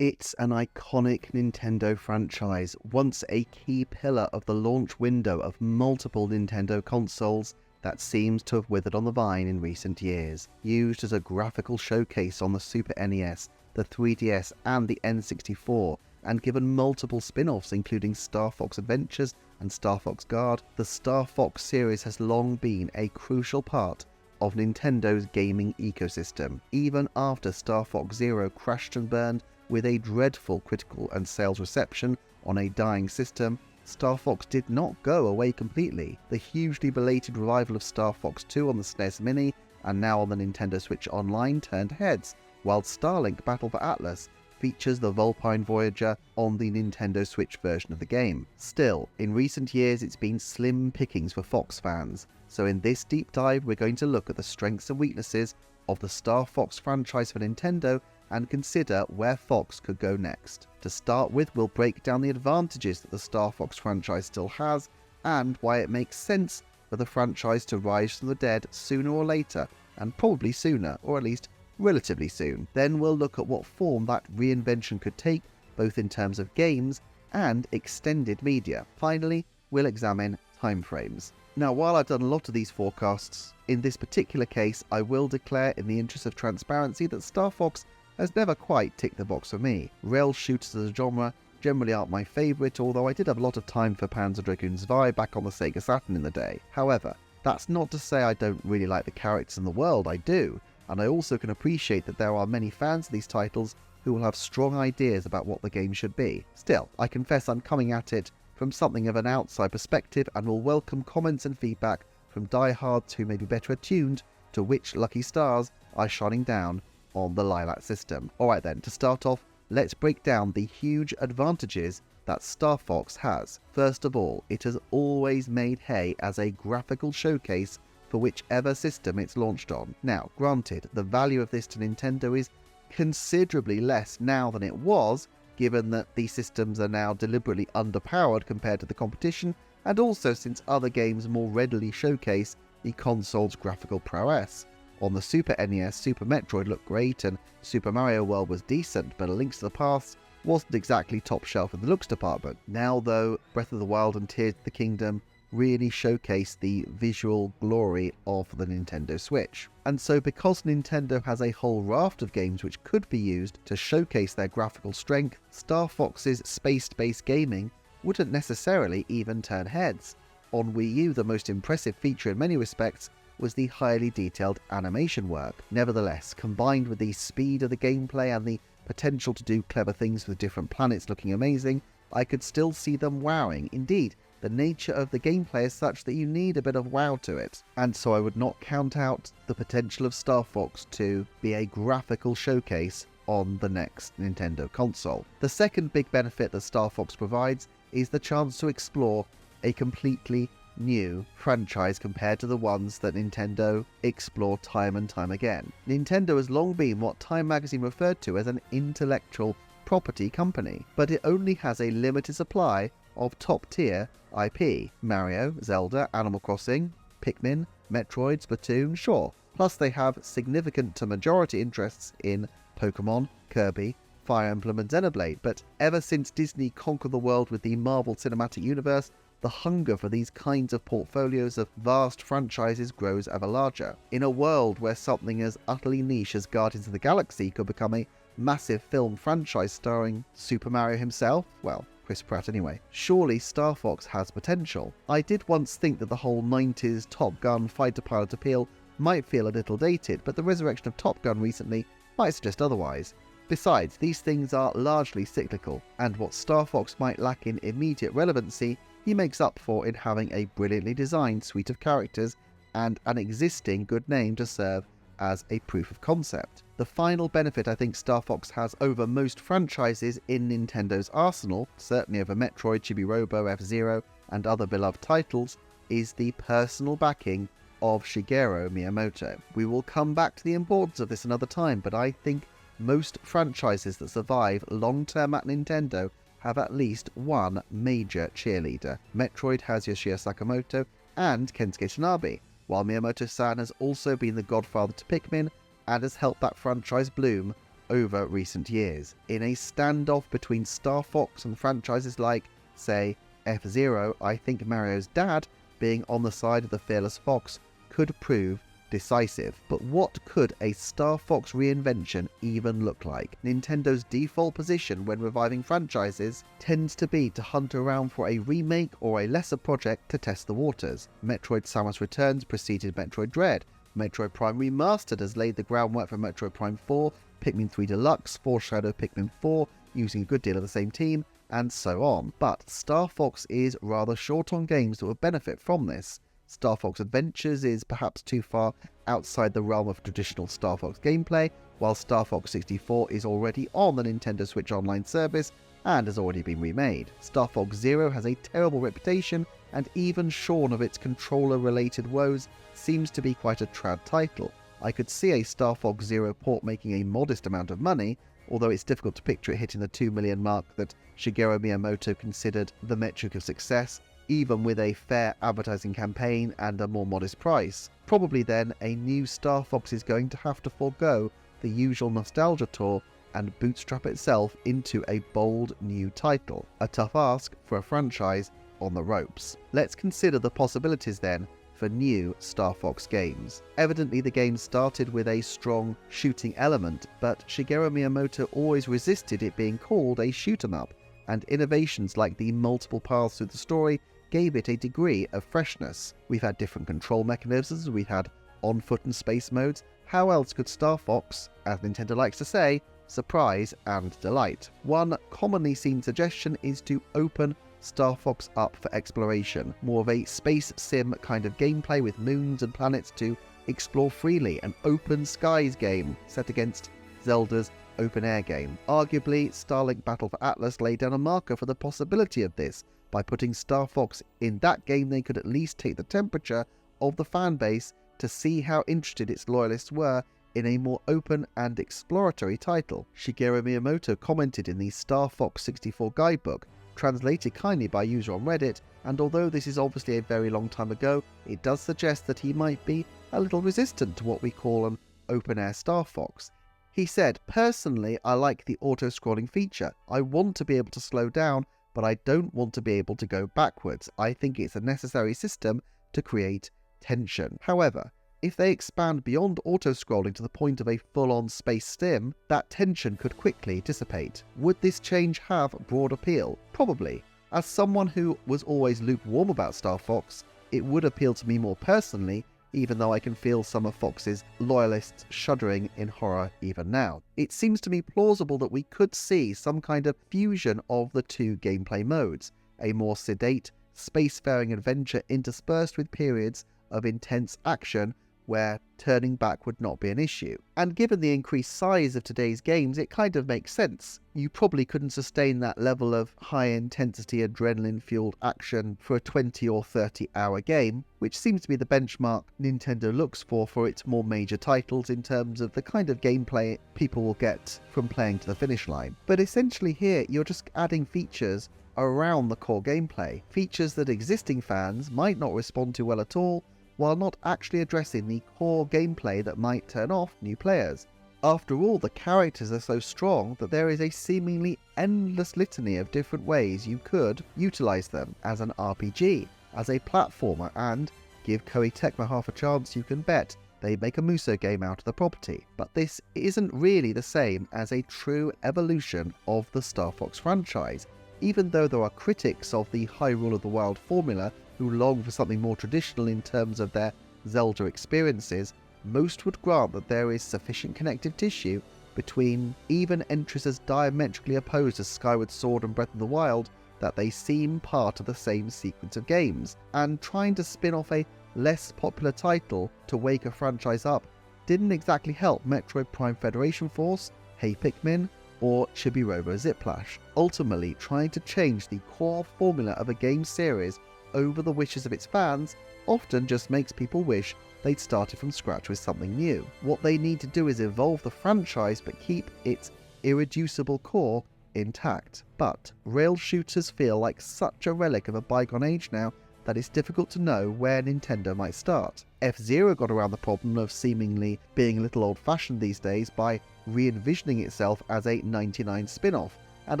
It's an iconic Nintendo franchise, once a key pillar of the launch window of multiple Nintendo consoles that seems to have withered on the vine in recent years. Used as a graphical showcase on the Super NES, the 3DS and the N64, and given multiple spin-offs including Star Fox Adventures and Star Fox Guard, the Star Fox series has long been a crucial part of Nintendo's gaming ecosystem. Even after Star Fox Zero crashed and burned with a dreadful critical and sales reception on a dying system, Star Fox did not go away completely. The hugely belated revival of Star Fox 2 on the SNES Mini and now on the Nintendo Switch Online turned heads, while Starlink Battle for Atlas features the Vulpine Voyager on the Nintendo Switch version of the game. Still, in recent years it's been slim pickings for Fox fans, so in this deep dive we're going to look at the strengths and weaknesses of the Star Fox franchise for Nintendo and consider where Fox could go next. To start with, we'll break down the advantages that the Star Fox franchise still has and why it makes sense for the franchise to rise from the dead sooner or later, and probably sooner, or at least relatively soon. Then we'll look at what form that reinvention could take, both in terms of games and extended media. Finally, we'll examine timeframes. Now, while I've done a lot of these forecasts, in this particular case I will declare in the interest of transparency that Star Fox has never quite ticked the box for me. Rail shooters as a genre generally aren't my favourite, although I did have a lot of time for Panzer Dragoon Zwei back on the Sega Saturn in the day. However, that's not to say I don't really like the characters in the world, I do, and I also can appreciate that there are many fans of these titles who will have strong ideas about what the game should be. Still, I confess I'm coming at it from something of an outside perspective and will welcome comments and feedback from diehards who may be better attuned to which lucky stars are shining down on the Lilac system. Alright then, to start off, let's break down the huge advantages that Star Fox has. First of all, it has always made hay as a graphical showcase for whichever system it's launched on. Now, granted, the value of this to Nintendo is considerably less now than it was, given that these systems are now deliberately underpowered compared to the competition, and also since other games more readily showcase the console's graphical prowess. On the Super NES, Super Metroid looked great and Super Mario World was decent, but A Link to the Past wasn't exactly top shelf in the looks department. Now though, Breath of the Wild and Tears of the Kingdom really showcase the visual glory of the Nintendo Switch. And so because Nintendo has a whole raft of games which could be used to showcase their graphical strength, Star Fox's space-based gaming wouldn't necessarily even turn heads. On Wii U, the most impressive feature in many respects was the highly detailed animation work. Nevertheless, combined with the speed of the gameplay and the potential to do clever things with different planets looking amazing, I could still see them wowing. Indeed, the nature of the gameplay is such that you need a bit of wow to it, and so I would not count out the potential of Star Fox to be a graphical showcase on the next Nintendo console. The second big benefit that Star Fox provides is the chance to explore a completely new franchise compared to the ones that Nintendo explore time and time again. Nintendo has long been what Time magazine referred to as an intellectual property company, but it only has a limited supply of top-tier IP. Mario, Zelda, Animal Crossing, Pikmin, Metroid, Splatoon, sure. Plus they have significant to majority interests in Pokemon, Kirby, Fire Emblem and Xenoblade, but ever since Disney conquered the world with the Marvel Cinematic Universe, the hunger for these kinds of portfolios of vast franchises grows ever larger. In a world where something as utterly niche as Guardians of the Galaxy could become a massive film franchise starring Super Mario himself, well, Chris Pratt anyway, surely Star Fox has potential. I did once think that the whole 90s Top Gun fighter pilot appeal might feel a little dated, but the resurrection of Top Gun recently might suggest otherwise. Besides, these things are largely cyclical, and what Star Fox might lack in immediate relevancy, he makes up for in having a brilliantly designed suite of characters and an existing good name to serve as a proof of concept. The final benefit I think Star Fox has over most franchises in Nintendo's arsenal, certainly over Metroid, Chibi-Robo, F-Zero and other beloved titles, is the personal backing of Shigeru Miyamoto. We will come back to the importance of this another time, but I think most franchises that survive long-term at Nintendo have at least one major cheerleader. Metroid has Yoshio Sakamoto and Kensuke Tanabe, while Miyamoto-san has also been the godfather to Pikmin and has helped that franchise bloom over recent years. In a standoff between Star Fox and franchises like, say, F-Zero, I think Mario's dad being on the side of the fearless fox could prove decisive. But what could a Star Fox reinvention even look like? Nintendo's default position when reviving franchises tends to be to hunt around for a remake or a lesser project to test the waters. Metroid Samus Returns preceded Metroid Dread. Metroid Prime Remastered has laid the groundwork for Metroid Prime 4, Pikmin 3 Deluxe foreshadowed Pikmin 4 using a good deal of the same team, and so on. But Star Fox is rather short on games that would benefit from this. Star Fox Adventures is perhaps too far outside the realm of traditional Star Fox gameplay, while Star Fox 64 is already on the Nintendo Switch Online service and has already been remade. Star Fox Zero has a terrible reputation, and even shorn of its controller-related woes, seems to be quite a trad title. I could see a Star Fox Zero port making a modest amount of money, although it's difficult to picture it hitting the 2 million mark that Shigeru Miyamoto considered the metric of success, even with a fair advertising campaign and a more modest price. Probably then, a new Star Fox is going to have to forego the usual nostalgia tour and bootstrap itself into a bold new title. A tough ask for a franchise on the ropes. Let's consider the possibilities then for new Star Fox games. Evidently the game started with a strong shooting element, but Shigeru Miyamoto always resisted it being called a shoot-'em-up, and innovations like the multiple paths through the story gave it a degree of freshness. We've had different control mechanisms, we've had on-foot and space modes. How else could Star Fox, as Nintendo likes to say, surprise and delight? One commonly seen suggestion is to open Star Fox up for exploration, more of a space sim kind of gameplay with moons and planets to explore freely, an open skies game set against Zelda's open air game. Arguably, Starlink Battle for Atlas laid down a marker for the possibility of this. By putting Star Fox in that game, they could at least take the temperature of the fan base to see how interested its loyalists were in a more open and exploratory title. Shigeru Miyamoto commented in the Star Fox 64 guidebook, translated kindly by a user on Reddit, and although this is obviously a very long time ago, it does suggest that he might be a little resistant to what we call an open-air Star Fox. He said, "Personally, I like the auto-scrolling feature. I want to be able to slow down, but I don't want to be able to go backwards. I think it's a necessary system to create tension." However, if they expand beyond auto-scrolling to the point of a full-on space sim, that tension could quickly dissipate. Would this change have broad appeal? Probably. As someone who was always lukewarm about Star Fox, it would appeal to me more personally, even though I can feel some of Fox's loyalists shuddering in horror even now. It seems to me plausible that we could see some kind of fusion of the two gameplay modes, a more sedate, spacefaring adventure interspersed with periods of intense action where turning back would not be an issue. And given the increased size of today's games, it kind of makes sense. You probably couldn't sustain that level of high-intensity, adrenaline-fueled action for a 20 or 30-hour game, which seems to be the benchmark Nintendo looks for its more major titles in terms of the kind of gameplay people will get from playing to the finish line. But essentially here, you're just adding features around the core gameplay, features that existing fans might not respond to well at all, while not actually addressing the core gameplay that might turn off new players. After all, the characters are so strong that there is a seemingly endless litany of different ways you could utilize them as an RPG, as a platformer, and give Koei Tecmo half a chance you can bet they'd make a Muso game out of the property. But this isn't really the same as a true evolution of the Star Fox franchise. Even though there are critics of the Hyrule of the Wild formula who long for something more traditional in terms of their Zelda experiences, most would grant that there is sufficient connective tissue between even entries as diametrically opposed as Skyward Sword and Breath of the Wild that they seem part of the same sequence of games, and trying to spin off a less popular title to wake a franchise up didn't exactly help Metroid Prime Federation Force, Hey Pikmin, or Chibi Robo Ziplash. Ultimately, trying to change the core formula of a game series over the wishes of its fans often just makes people wish they'd started from scratch with something new. What they need to do is evolve the franchise but keep its irreducible core intact. But rail shooters feel like such a relic of a bygone age now that it's difficult to know where Nintendo might start. F-Zero got around the problem of seemingly being a little old-fashioned these days by re-envisioning itself as a 99 spin-off, and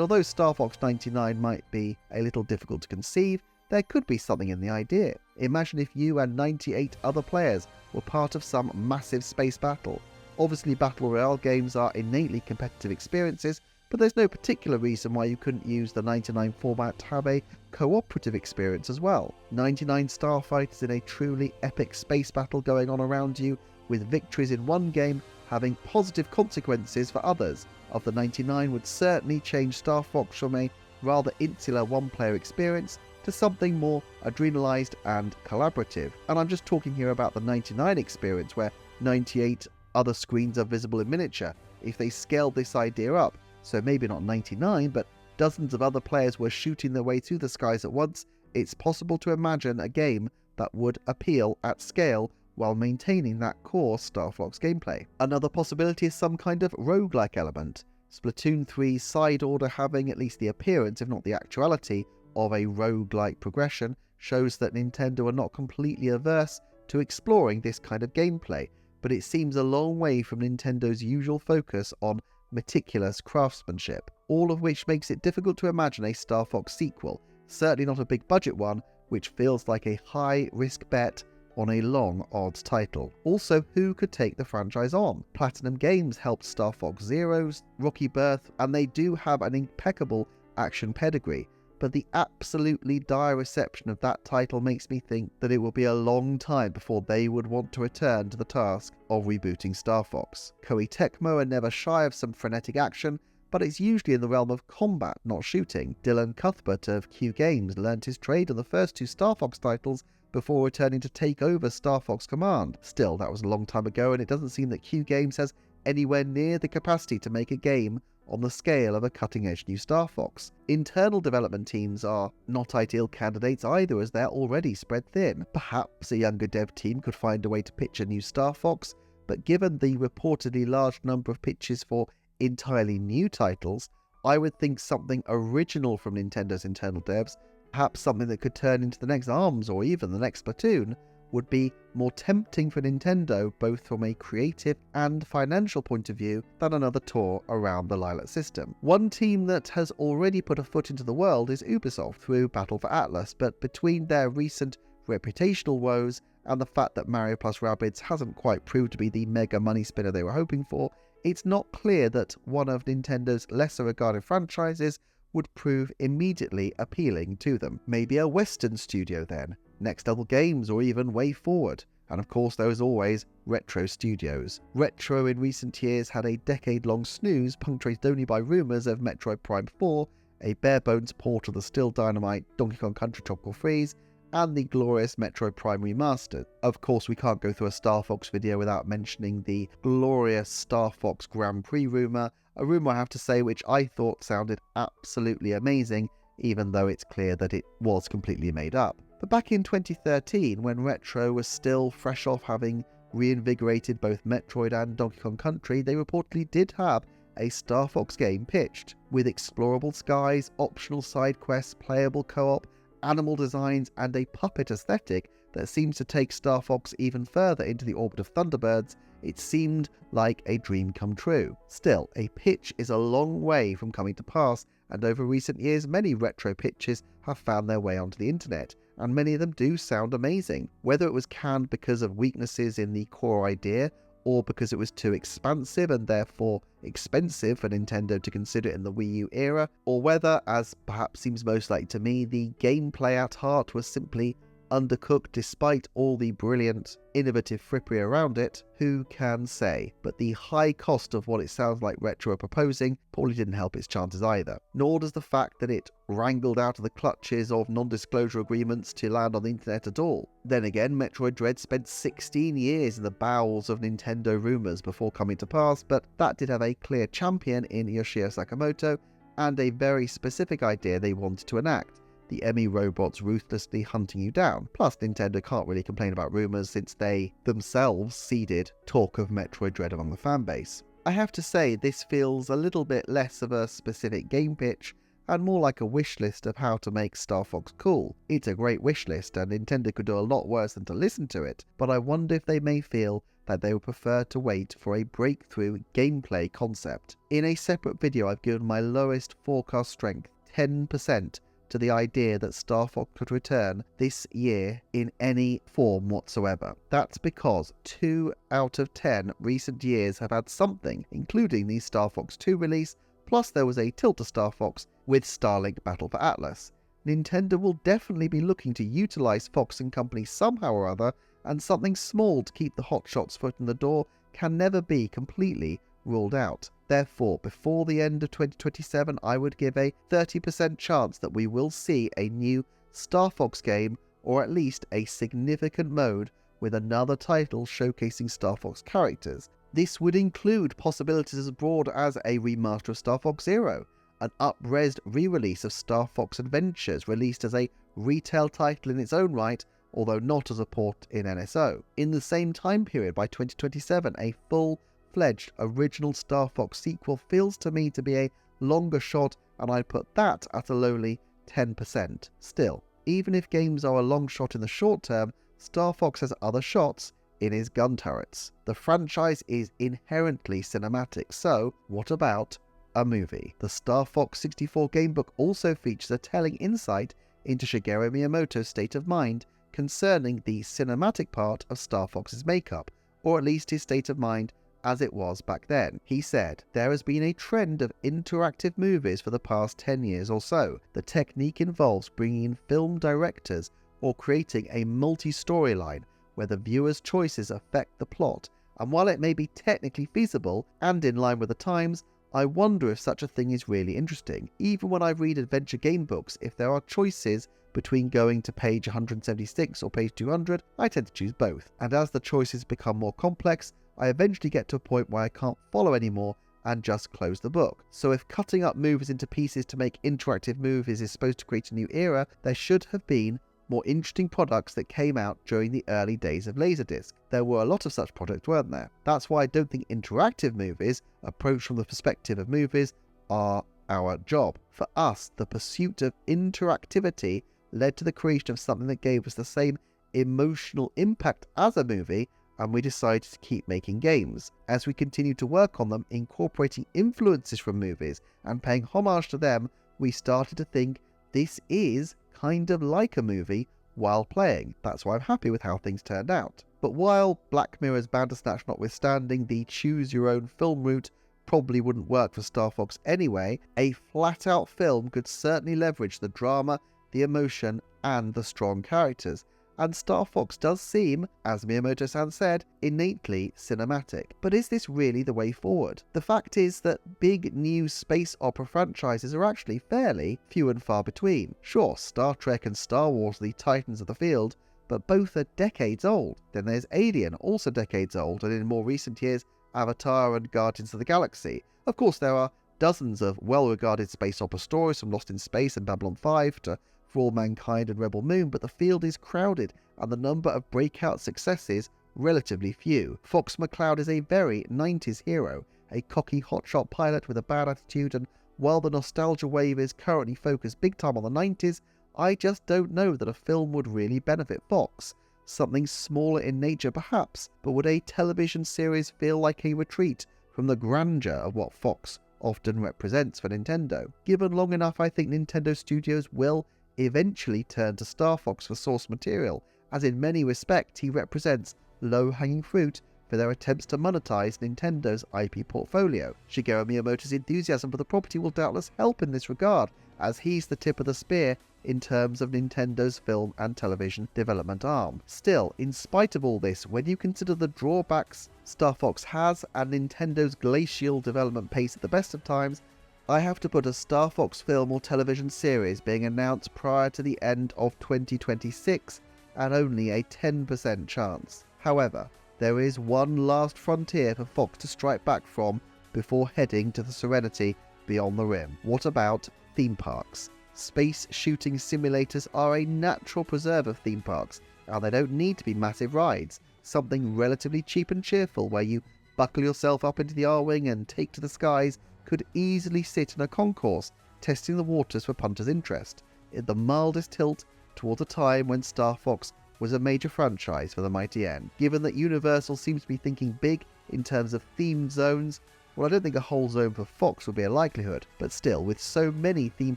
although Star Fox 99 might be a little difficult to conceive, there could be something in the idea. Imagine if you and 98 other players were part of some massive space battle. Obviously Battle Royale games are innately competitive experiences, but there's no particular reason why you couldn't use the 99 format to have a cooperative experience as well. 99 starfighters in a truly epic space battle going on around you, with victories in one game having positive consequences for others. Of the 99 would certainly change Star Fox from a rather insular one-player experience to something more adrenalized and collaborative. And I'm just talking here about the 99 experience where 98 other screens are visible in miniature. If they scaled this idea up, so maybe not 99, but dozens of other players were shooting their way through the skies at once, it's possible to imagine a game that would appeal at scale while maintaining that core Star Fox gameplay. Another possibility is some kind of roguelike element. Splatoon 3's side order having at least the appearance, if not the actuality, of a roguelike progression shows that Nintendo are not completely averse to exploring this kind of gameplay, but it seems a long way from Nintendo's usual focus on meticulous craftsmanship, all of which makes it difficult to imagine a Star Fox sequel, certainly not a big budget one, which feels like a high-risk bet on a long odds title. Also, who could take the franchise on? Platinum Games helped Star Fox Zero's rocky birth, and they do have an impeccable action pedigree, but the absolutely dire reception of that title makes me think that it will be a long time before they would want to return to the task of rebooting Star Fox. Koei Tecmo are never shy of some frenetic action, but it's usually in the realm of combat, not shooting. Dylan Cuthbert of Q Games learnt his trade on the first two Star Fox titles before returning to take over Star Fox Command. Still, that was a long time ago, and it doesn't seem that Q Games has anywhere near the capacity to make a game on the scale of a cutting-edge new Star Fox. Internal development teams are not ideal candidates either, as they're already spread thin. Perhaps a younger dev team could find a way to pitch a new Star Fox, but given the reportedly large number of pitches for entirely new titles, I would think something original from Nintendo's internal devs, perhaps something that could turn into the next ARMS or even the next Splatoon, would be more tempting for Nintendo both from a creative and financial point of view than another tour around the Lilac system. One team that has already put a foot into the world is Ubisoft through Battle for Atlas, but between their recent reputational woes and the fact that Mario plus Rabbids hasn't quite proved to be the mega money spinner they were hoping for, it's not clear that one of Nintendo's lesser regarded franchises would prove immediately appealing to them. Maybe a Western studio then, Next Level Games, or even Way Forward. And of course there is always Retro Studios. Retro in recent years had a decade-long snooze punctuated only by rumours of Metroid Prime 4, a bare-bones port of the still dynamite Donkey Kong Country Tropical Freeze, and the glorious Metroid Prime Remastered. Of course we can't go through a Star Fox video without mentioning the glorious Star Fox Grand Prix rumour, a rumour I have to say which I thought sounded absolutely amazing, even though it's clear that it was completely made up. But back in 2013, when Retro was still fresh off having reinvigorated both Metroid and Donkey Kong Country, they reportedly did have a Star Fox game pitched, with explorable skies, optional side quests, playable co-op, animal designs, and a puppet aesthetic that seems to take Star Fox even further into the orbit of Thunderbirds. It seemed like a dream come true. Still, a pitch is a long way from coming to pass, and over recent years many retro pitches have found their way onto the internet, and many of them do sound amazing. Whether it was canned because of weaknesses in the core idea, or because it was too expansive and therefore expensive for Nintendo to consider in the Wii U era, or whether, as perhaps seems most likely to me, the gameplay at heart was simply undercooked despite all the brilliant, innovative frippery around it, who can say? But the high cost of what it sounds like Retro are proposing probably didn't help its chances either. Nor does the fact that it wrangled out of the clutches of non-disclosure agreements to land on the internet at all. Then again, Metroid Dread spent 16 years in the bowels of Nintendo rumours before coming to pass, but that did have a clear champion in Yoshio Sakamoto, and a very specific idea they wanted to enact: the Emmy robots ruthlessly hunting you down. Plus, Nintendo can't really complain about rumours since they themselves seeded talk of Metroid Dread among the fanbase. I have to say, this feels a little bit less of a specific game pitch and more like a wish list of how to make Star Fox cool. It's a great wish list, and Nintendo could do a lot worse than to listen to it, but I wonder if they may feel that they would prefer to wait for a breakthrough gameplay concept. In a separate video, I've given my lowest forecast strength, 10%, to the idea that Star Fox could return this year in any form whatsoever. That's because 2 out of 10 recent years have had something, including the Star Fox 2 release, plus there was a Tilta Star Fox with Starlink Battle for Atlas. Nintendo will definitely be looking to utilize Fox and Company somehow or other, and something small to keep the hotshots foot in the door can never be completely ruled out. Therefore, before the end of 2027, I would give a 30% chance that we will see a new Star Fox game, or at least a significant mode with another title showcasing Star Fox characters. This would include possibilities as broad as a remaster of Star Fox Zero, an up-resed re-release of Star Fox Adventures released as a retail title in its own right, although not as a port in NSO. In the same time period, by 2027, a full-fledged original Star Fox sequel feels to me to be a longer shot, and I'd put that at a lowly 10%. Still, even if games are a long shot in the short term, Star Fox has other shots in his gun turrets. The franchise is inherently cinematic, so what about a movie? The Star Fox 64 gamebook also features a telling insight into Shigeru Miyamoto's state of mind concerning the cinematic part of Star Fox's makeup, or at least his state of mind as it was back then. He said, "There has been a trend of interactive movies for the past 10 years or so. The technique involves bringing in film directors or creating a multi-storyline where the viewer's choices affect the plot, and while it may be technically feasible and in line with the times, I wonder if such a thing is really interesting. Even when I read adventure game books, if there are choices between going to page 176 or page 200, I tend to choose both. And as the choices become more complex, I eventually get to a point where I can't follow anymore and just close the book. So if cutting up movies into pieces to make interactive movies is supposed to create a new era, there should have been more interesting products that came out during the early days of Laserdisc. There were a lot of such products, weren't there? That's why I don't think interactive movies, approached from the perspective of movies, are our job. For us, the pursuit of interactivity led to the creation of something that gave us the same emotional impact as a movie, and we decided to keep making games. As we continued to work on them, incorporating influences from movies and paying homage to them, we started to think this is kind of like a movie while playing. That's why I'm happy with how things turned out. But while Black Mirror's Bandersnatch notwithstanding, the choose your own film route probably wouldn't work for Star Fox anyway, a flat-out film could certainly leverage the drama, the emotion, and the strong characters. And Star Fox does seem, as Miyamoto-san said, innately cinematic. But is this really the way forward? The fact is that big new space opera franchises are actually fairly few and far between. Sure, Star Trek and Star Wars are the titans of the field, but both are decades old. Then there's Alien, also decades old, and in more recent years, Avatar and Guardians of the Galaxy. Of course, there are dozens of well-regarded space opera stories, from Lost in Space and Babylon 5 to For All Mankind and Rebel Moon, but the field is crowded and the number of breakout successes relatively few. Fox McCloud is a very 90s hero, a cocky hotshot pilot with a bad attitude, and while the nostalgia wave is currently focused big time on the 90s, I just don't know that a film would really benefit Fox. Something smaller in nature perhaps, but would a television series feel like a retreat from the grandeur of what Fox often represents for Nintendo? Given long enough, I think Nintendo Studios will eventually turn to Star Fox for source material, as in many respects he represents low-hanging fruit for their attempts to monetize Nintendo's IP portfolio. Shigeru Miyamoto's enthusiasm for the property will doubtless help in this regard, as he's the tip of the spear in terms of Nintendo's film and television development arm. Still, in spite of all this, when you consider the drawbacks Star Fox has and Nintendo's glacial development pace at the best of times, I have to put a Star Fox film or television series being announced prior to the end of 2026 at only a 10% chance. However, there is one last frontier for Fox to strike back from before heading to the serenity beyond the rim. What about theme parks? Space shooting simulators are a natural preserve of theme parks, and they don't need to be massive rides. Something relatively cheap and cheerful where you buckle yourself up into the R-Wing and take to the skies could easily sit in a concourse testing the waters for punters' interest, in the mildest tilt towards a time when Star Fox was a major franchise for the mighty N. Given that Universal seems to be thinking big in terms of themed zones, well, I don't think a whole zone for Fox would be a likelihood, but still, with so many theme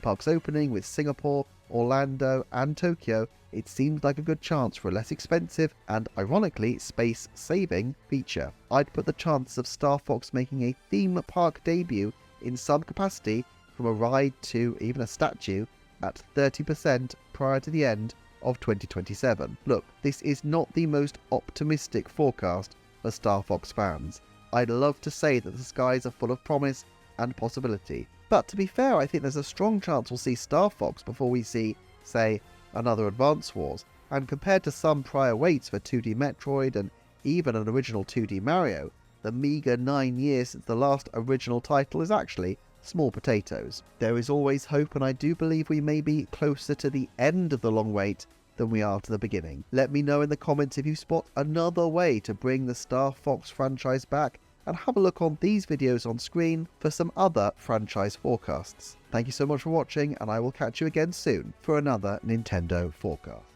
parks opening with Singapore, Orlando and Tokyo, it seems like a good chance for a less expensive and, ironically, space-saving feature. I'd put the chances of Star Fox making a theme park debut in some capacity, from a ride to even a statue, at 30% prior to the end of 2027. Look, this is not the most optimistic forecast for Star Fox fans. I'd love to say that the skies are full of promise and possibility, but to be fair, I think there's a strong chance we'll see Star Fox before we see, say, another Advance Wars, and compared to some prior waits for 2D Metroid and even an original 2D Mario, the meagre 9 years since the last original title is actually small potatoes. There is always hope, and I do believe we may be closer to the end of the long wait than we are to the beginning. Let me know in the comments if you spot another way to bring the Star Fox franchise back, and have a look on these videos on screen for some other franchise forecasts. Thank you so much for watching, and I will catch you again soon for another Nintendo forecast.